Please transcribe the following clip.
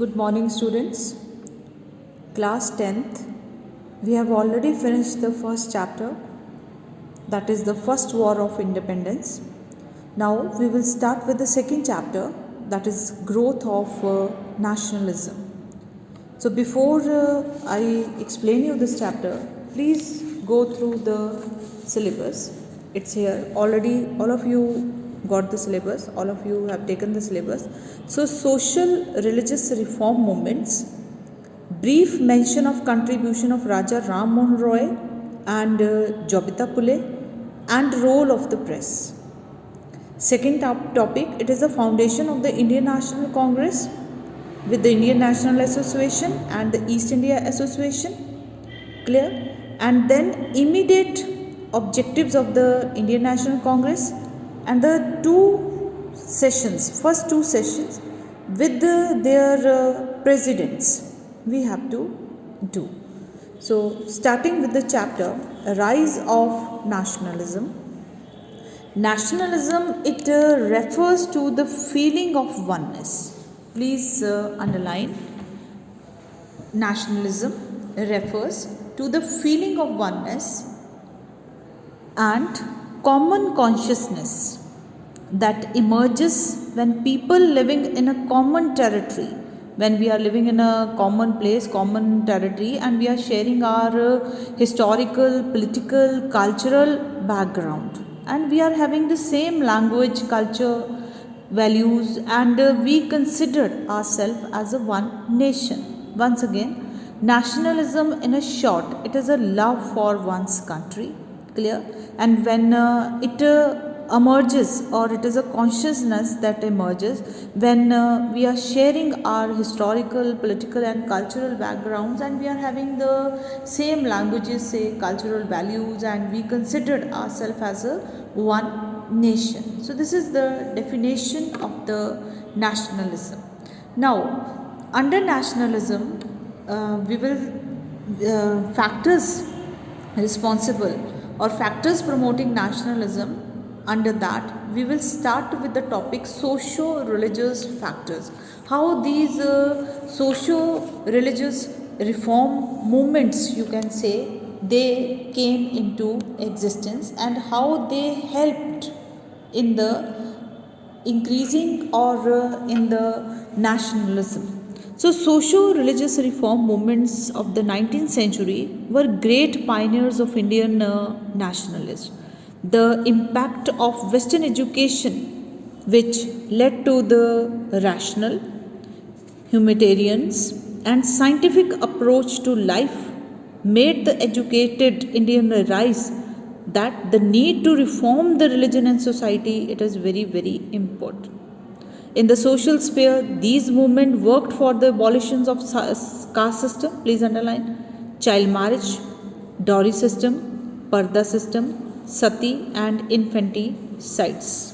Good morning, students. Class 10th. We have already finished the first chapter, that is the First War of Independence. Now we will start with the second chapter, that is Growth of Nationalism. So before I explain you this chapter, please go through the syllabus. It's here already. All of you got the syllabus, all of you have taken the syllabus. So social religious reform movements, brief mention of contribution of Raja Ram Mohan Roy and Jobita Phule and role of the press. Second topic, it is the foundation of the Indian National Congress with the Indian National Association and the East India Association. Clear? And then immediate objectives of the Indian National Congress and the first two sessions with their presidents we have to do. So starting with the chapter Rise of Nationalism. Nationalism, it refers to the feeling of oneness. Please underline. Nationalism refers to the feeling of oneness and common consciousness that emerges when people living in a common territory, when we are living in a common place, common territory, and we are sharing our historical, political, cultural background, and we are having the same language, culture, values, and we consider ourselves as a one nation. Once again, nationalism in a short, it is a love for one's country. Clear? And when it emerges, or it is a consciousness that emerges when we are sharing our historical, political and cultural backgrounds, and we are having the same languages, say cultural values, and we considered ourselves as a one nation. So this is the definition of the nationalism. Now under nationalism we will factors responsible or factors promoting nationalism. Under that we will start with the topic socio-religious factors, how these socio-religious reform movements, you can say, they came into existence and how they helped in the increasing or in the nationalism. So, socio-religious reform movements of the 19th century were great pioneers of Indian nationalism. The impact of Western education, which led to the rational, humanitarian, and scientific approach to life, made the educated Indian realize that the need to reform the religion and society, it is very, very important. In the social sphere, these movements worked for the abolition of caste system, please underline, child marriage, dowry system, parda system, sati and infanticides.